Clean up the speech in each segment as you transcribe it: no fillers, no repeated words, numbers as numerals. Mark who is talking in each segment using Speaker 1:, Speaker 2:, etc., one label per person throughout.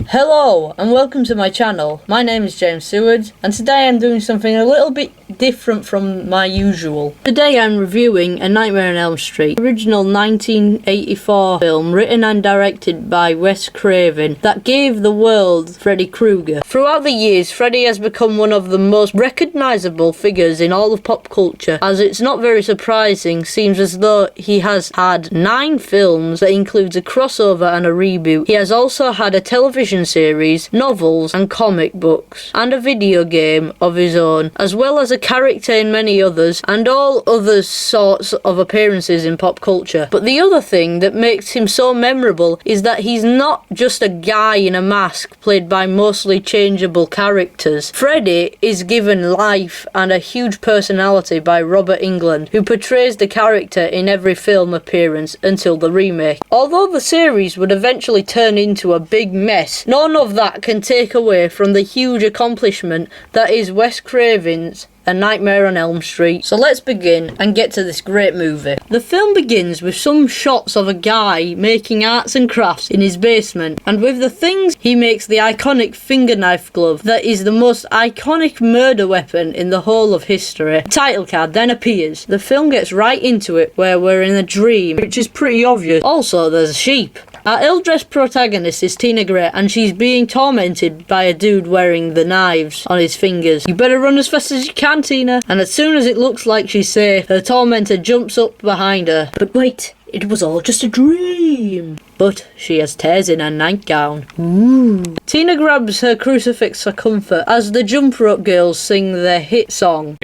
Speaker 1: Hello and welcome to my channel. My name is James Seward and today I'm doing something a little bit different from my usual. Today I'm reviewing A Nightmare on Elm Street, original 1984 film written and directed by Wes Craven that gave the world Freddy Krueger. Throughout the years, Freddy has become one of the most recognisable figures in all of pop culture, as it's not very surprising, seems as though he has had 9 films that includes a crossover and a reboot. He has also had a television series, novels and comic books, and a video game of his own, as well as a character in many others, and all other sorts of appearances in pop culture. But the other thing that makes him so memorable is that he's not just a guy in a mask played by mostly changeable characters. Freddy is given life and a huge personality by Robert Englund, who portrays the character in every film appearance until the remake. Although the series would eventually turn into a big mess, none of that can take away from the huge accomplishment that is Wes Craven's A Nightmare on Elm Street. So let's begin and get to this great movie. The film begins with some shots of a guy making arts and crafts in his basement, and with the things he makes the iconic finger knife glove that is the most iconic murder weapon in the whole of history. The title card then appears. The film gets right into it where we're in a dream, which is pretty obvious. Also, there's a sheep. Our ill-dressed protagonist is Tina Gray, and she's being tormented by a dude wearing the knives on his fingers. You better run as fast as you can, Tina. And as soon as it looks like she's safe, her tormentor jumps up behind her. But wait, it was all just a dream. But she has tears in her nightgown. Ooh. Tina grabs her crucifix for comfort as the Jump Rope Girls sing their hit song.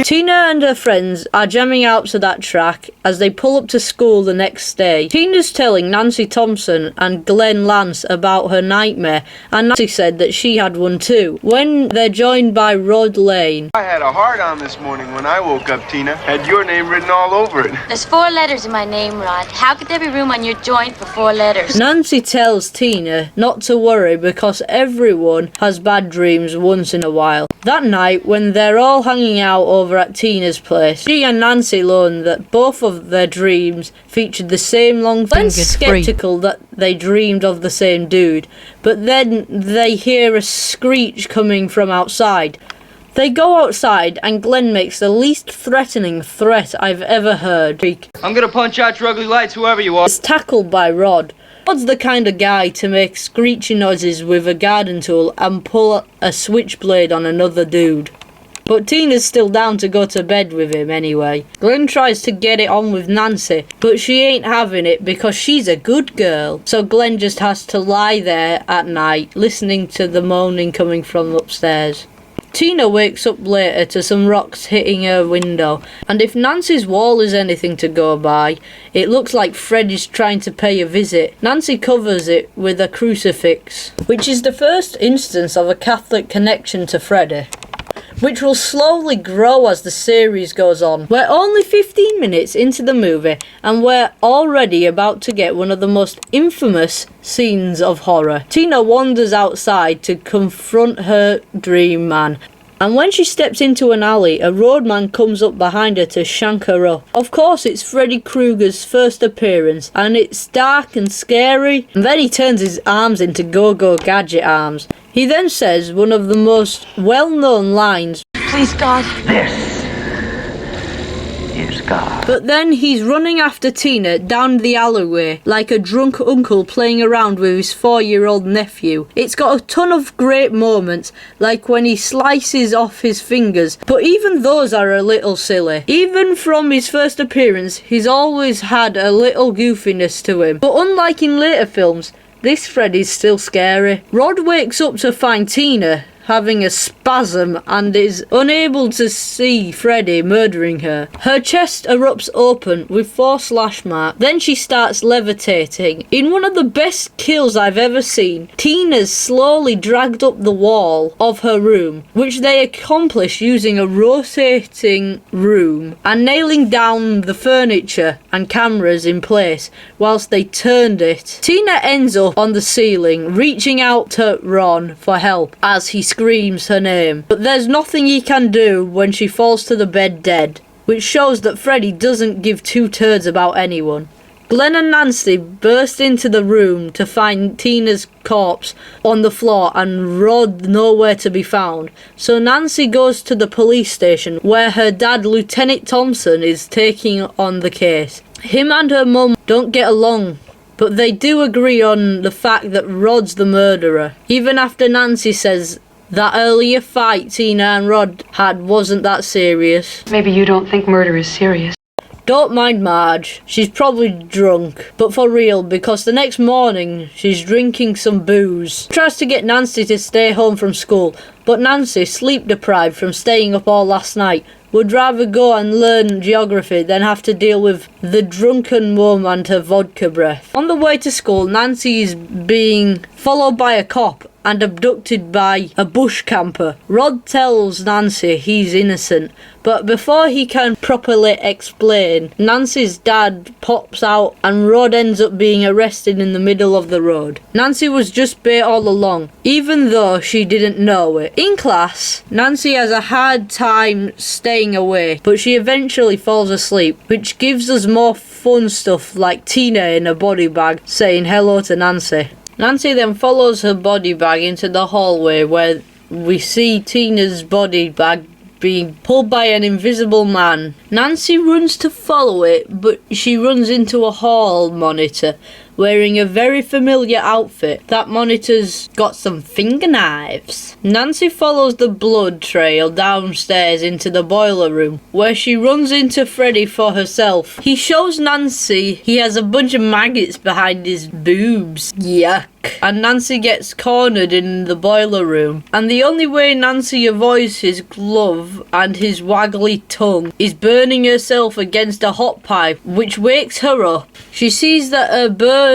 Speaker 1: Tina and her friends are jamming out to that track as they pull up to school the next day. Tina's telling Nancy Thompson and Glenn Lance about her nightmare, and Nancy said that she had one too, when they're joined by Rod Lane.
Speaker 2: I had a heart on this morning when I woke up, Tina. Had your name written all over it.
Speaker 3: There's 4 letters in my name, Rod. How could there be room on your joint for 4 letters?
Speaker 1: Nancy tells Tina not to worry because everyone has bad dreams once in a while. That night, when they're all hanging out over at Tina's place, she and Nancy learn that both of their dreams featured the same long-fingered skeptical that they dreamed of the same dude, but then they hear a screech coming from outside. They go outside and Glenn makes the least threatening threat I've ever heard.
Speaker 4: I'm gonna punch out your ugly lights, whoever you are.
Speaker 1: It's tackled by Rod. Rod's the kind of guy to make screechy noises with a garden tool and pull a switchblade on another dude. But Tina's still down to go to bed with him anyway. Glenn tries to get it on with Nancy, but she ain't having it because she's a good girl. So Glenn just has to lie there at night, listening to the moaning coming from upstairs. Tina wakes up later to some rocks hitting her window, and if Nancy's wall is anything to go by, it looks like Freddy's trying to pay a visit. Nancy covers it with a crucifix, which is the first instance of a Catholic connection to Freddy, which will slowly grow as the series goes on. We're only 15 minutes into the movie and we're already about to get one of the most infamous scenes of horror. Tina wanders outside to confront her dream man, and when she steps into an alley, a roadman comes up behind her to shank her up. Of course, it's Freddy Krueger's first appearance, and it's dark and scary, and then he turns his arms into Go-Go Gadget arms. He then says one of the most well-known lines,
Speaker 3: Please, God.
Speaker 5: This is God.
Speaker 1: but then he's running after Tina down the alleyway like a drunk uncle playing around with his 4-year-old nephew. It's got a ton of great moments, like when he slices off his fingers, but even those are a little silly. Even from his first appearance, he's always had a little goofiness to him. But unlike in later films, this Freddy's still scary. Rod wakes up to find Tina having a spasm and is unable to see Freddy murdering her. Her chest erupts open with 4 slash marks. Then she starts levitating. In one of the best kills I've ever seen, Tina's slowly dragged up the wall of her room, which they accomplish using a rotating room and nailing down the furniture and cameras in place whilst they turned it. Tina ends up on the ceiling, reaching out to Ron for help as he screams her name, but there's nothing he can do when she falls to the bed dead, which shows that Freddy doesn't give 2 turds about anyone. Glenn and Nancy burst into the room to find Tina's corpse on the floor and Rod nowhere to be found. So Nancy goes to the police station where her dad, Lieutenant Thompson, is taking on the case. Him and her mum don't get along, but they do agree on the fact that Rod's the murderer, even after Nancy says that earlier fight Tina and Rod had wasn't that serious.
Speaker 5: Maybe you don't think murder is serious.
Speaker 1: Don't mind Marge, she's probably drunk, but for real, because the next morning she's drinking some booze. Tries to get Nancy to stay home from school, but Nancy, sleep deprived from staying up all last night, would rather go and learn geography than have to deal with the drunken mum and her vodka breath. On the way to school, Nancy is being followed by a cop and abducted by a bush camper. Rod tells Nancy he's innocent, but before he can properly explain, Nancy's dad pops out and Rod ends up being arrested in the middle of the road. Nancy was just bait all along, even though she didn't know it. In class, Nancy has a hard time staying awake, but she eventually falls asleep, which gives us more fun stuff like Tina in a body bag saying hello to Nancy. Nancy then follows her body bag into the hallway where we see Tina's body bag being pulled by an invisible man. Nancy runs to follow it, but she runs into a hall monitor wearing a very familiar outfit. That monitor's got some finger knives. Nancy follows the blood trail downstairs into the boiler room, where she runs into Freddy for herself. He shows Nancy he has a bunch of maggots behind his boobs. Yuck. And Nancy gets cornered in the boiler room, and the only way Nancy avoids his glove and his waggly tongue is burning herself against a hot pipe, which wakes her up. She sees that her burn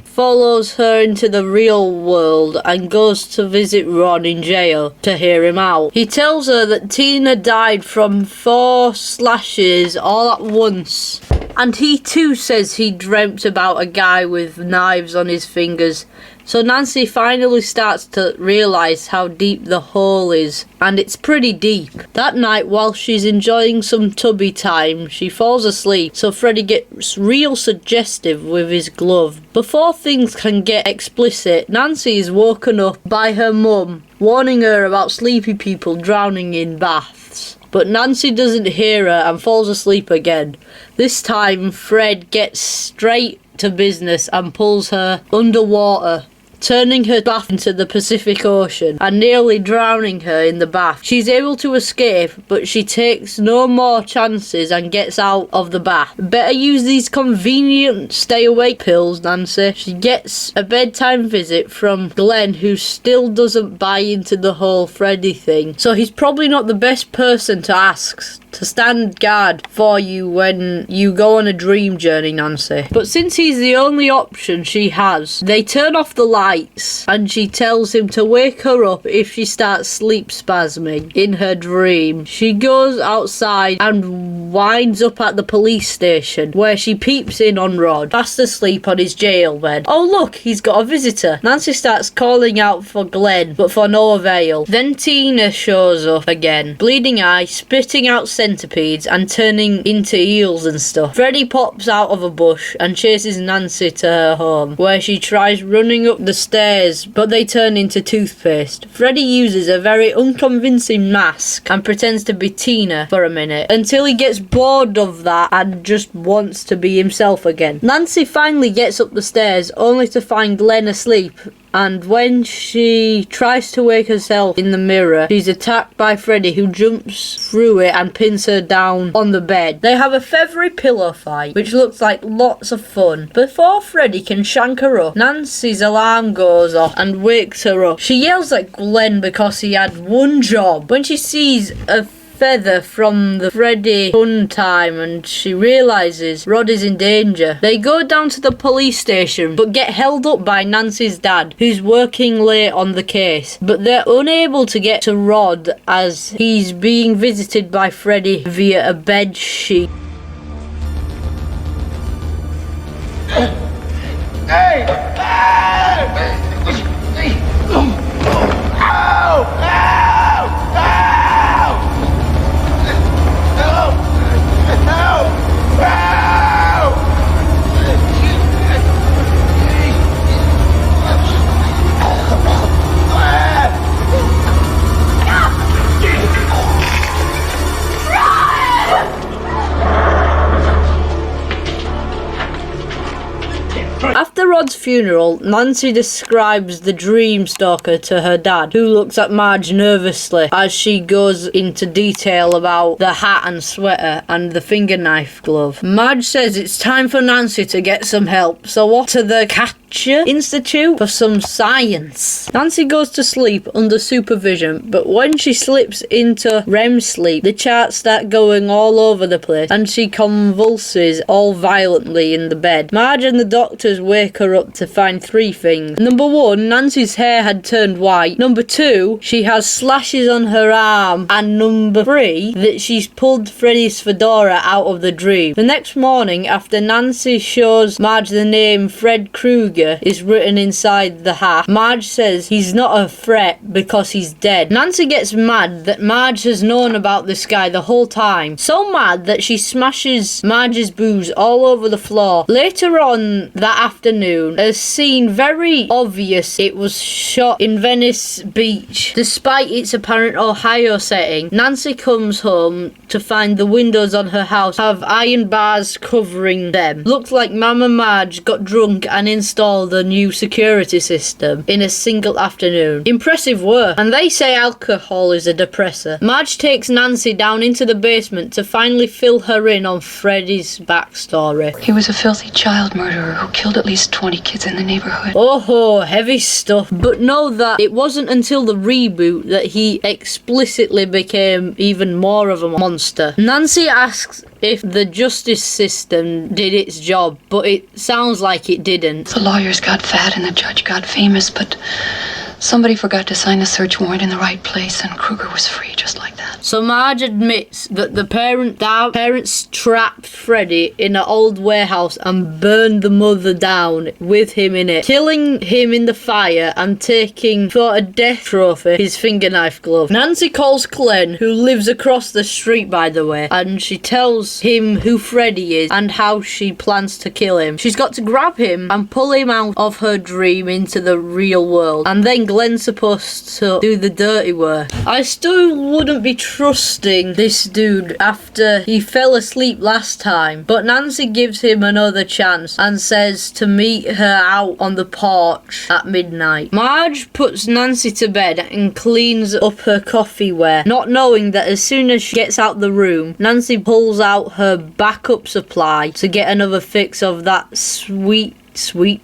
Speaker 1: follows her into the real world and goes to visit Ron in jail to hear him out. He tells her that Tina died from 4 slashes all at once, and he too says he dreamt about a guy with knives on his fingers. So Nancy finally starts to realise how deep the hole is, and it's pretty deep. That night, while she's enjoying some tubby time, she falls asleep, so Freddy gets real suggestive with his glove. Before things can get explicit, Nancy is woken up by her mum, warning her about sleepy people drowning in baths. But Nancy doesn't hear her and falls asleep again. This time, Fred gets straight to business and pulls her underwater, turning her bath into the Pacific Ocean and nearly drowning her in the bath. She's able to escape, but she takes no more chances and gets out of the bath. Better use these convenient stay awake pills, Nancy. She gets a bedtime visit from Glenn, who still doesn't buy into the whole Freddy thing, so he's probably not the best person to ask to stand guard for you when you go on a dream journey, Nancy. But since he's the only option she has, they turn off the lights and she tells him to wake her up if she starts sleep spasming in her dream. She goes outside and winds up at the police station where she peeps in on Rod, fast asleep on his jail bed. Oh look, he's got a visitor. Nancy starts calling out for Glenn, but for no avail. Then Tina shows up again, bleeding eye, spitting out centipedes and turning into eels and stuff. Freddy pops out of a bush and chases Nancy to her home, where she tries running up the stairs, but they turn into toothpaste. Freddy uses a very unconvincing mask and pretends to be Tina for a minute, until he gets bored of that and just wants to be himself again. Nancy finally gets up the stairs, only to find Glenn asleep, and when she tries to wake herself in the mirror, she's attacked by Freddy, who jumps through it and pins her down on the bed. They have a feathery pillow fight, which looks like lots of fun. Before Freddy can shank her up, Nancy's alarm goes off and wakes her up. She yells at Glenn because he had one job. When she sees a feather from the Freddy fun time and she realises Rod is in danger, they go down to the police station but get held up by Nancy's dad, who's working late on the case. But they're unable to get to Rod as he's being visited by Freddy via a bed sheet.
Speaker 2: Hey! Ow! Ow! Ow! Help! Help! Ow!
Speaker 1: After Rod's funeral, Nancy describes the dream stalker to her dad, who looks at Marge nervously as she goes into detail about the hat and sweater and the finger knife glove. Marge says it's time for Nancy to get some help, so off to the Catcher Institute for some science. Nancy goes to sleep under supervision, but when she slips into REM sleep, the charts start going all over the place and she convulses all violently in the bed. Marge and the doctors wake her up to find 3 things. Number 1, Nancy's hair had turned white. Number 2, she has slashes on her arm. And number 3, that she's pulled Freddy's fedora out of the dream. The next morning, after Nancy shows Marge the name Fred Krueger is written inside the hat, Marge says he's not a threat because he's dead. Nancy gets mad that Marge has known about this guy the whole time. So mad that she smashes Marge's booze all over the floor. Later on that afternoon, a scene very obvious it was shot in Venice Beach. Despite its apparent Ohio setting, Nancy comes home to find the windows on her house have iron bars covering them. Looks like Mama Marge got drunk and installed a new security system in a single afternoon. Impressive work. And they say alcohol is a depressor. Marge takes Nancy down into the basement to finally fill her in on Freddy's backstory.
Speaker 5: He was a filthy child murderer who killed at least 20 kids in the neighborhood.
Speaker 1: Oh, heavy stuff. But know that it wasn't until the reboot that he explicitly became even more of a monster. Nancy asks if the justice system did its job, but it sounds like it didn't.
Speaker 5: The lawyers got fat and the judge got famous, but somebody forgot to sign the search warrant in the right place and Krueger was free just like that.
Speaker 1: So Marge admits that the parents trapped Freddy in an old warehouse and burned the mother down with him in it, killing him in the fire and taking for a death trophy his finger knife glove. Nancy calls Glenn, who lives across the street by the way, and she tells him who Freddy is and how she plans to kill him. She's got to grab him and pull him out of her dream into the real world, and then Glenn's supposed to do the dirty work. I still wouldn't be trusting this dude after he fell asleep last time, but Nancy gives him another chance and says to meet her out on the porch at midnight. Marge puts Nancy to bed and cleans up her coffeeware, not knowing that as soon as she gets out the room, Nancy pulls out her backup supply to get another fix of that sweet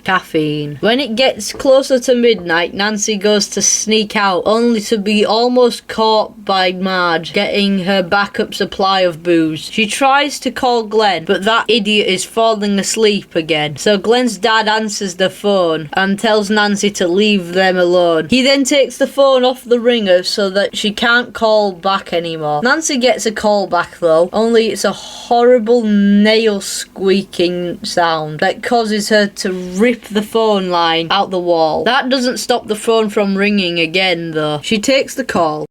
Speaker 1: caffeine. When it gets closer to midnight, Nancy goes to sneak out, only to be almost caught by Marge getting her backup supply of booze. She tries to call Glenn, but that idiot is falling asleep again. So Glenn's dad answers the phone and tells Nancy to leave them alone. He then takes the phone off the ringer so that she can't call back anymore. Nancy gets a call back though, only it's a horrible nail squeaking sound that causes her to rip the phone line out the wall. That doesn't stop the phone from ringing again though. She takes the call.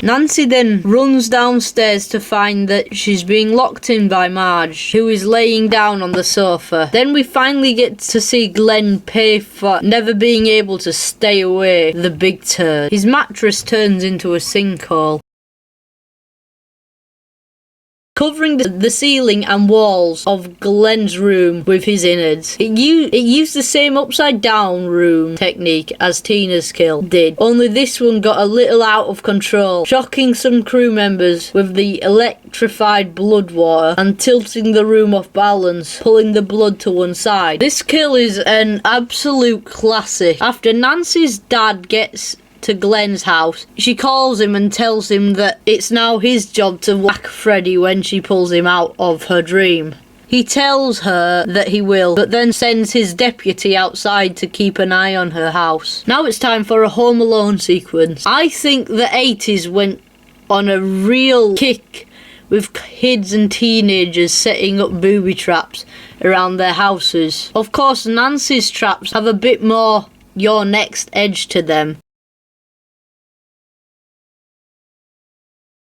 Speaker 1: Nancy then runs downstairs to find that she's being locked in by Marge, who is laying down on the sofa. Then we finally get to see Glenn pay for never being able to stay away, the big turd. His mattress turns into a sinkhole, covering the ceiling and walls of Glenn's room with his innards. It used the same upside down room technique as Tina's kill did, only this one got a little out of control, shocking some crew members with the electrified blood water and tilting the room off balance, pulling the blood to one side. This kill is an absolute classic. After Nancy's dad gets to Glenn's house, she calls him and tells him that it's now his job to whack Freddy when she pulls him out of her dream. He tells her that he will, but then sends his deputy outside to keep an eye on her house. Now it's time for a Home Alone sequence. I think the 80s went on a real kick with kids and teenagers setting up booby traps around their houses. Of course, Nancy's traps have a bit more your next edge to them.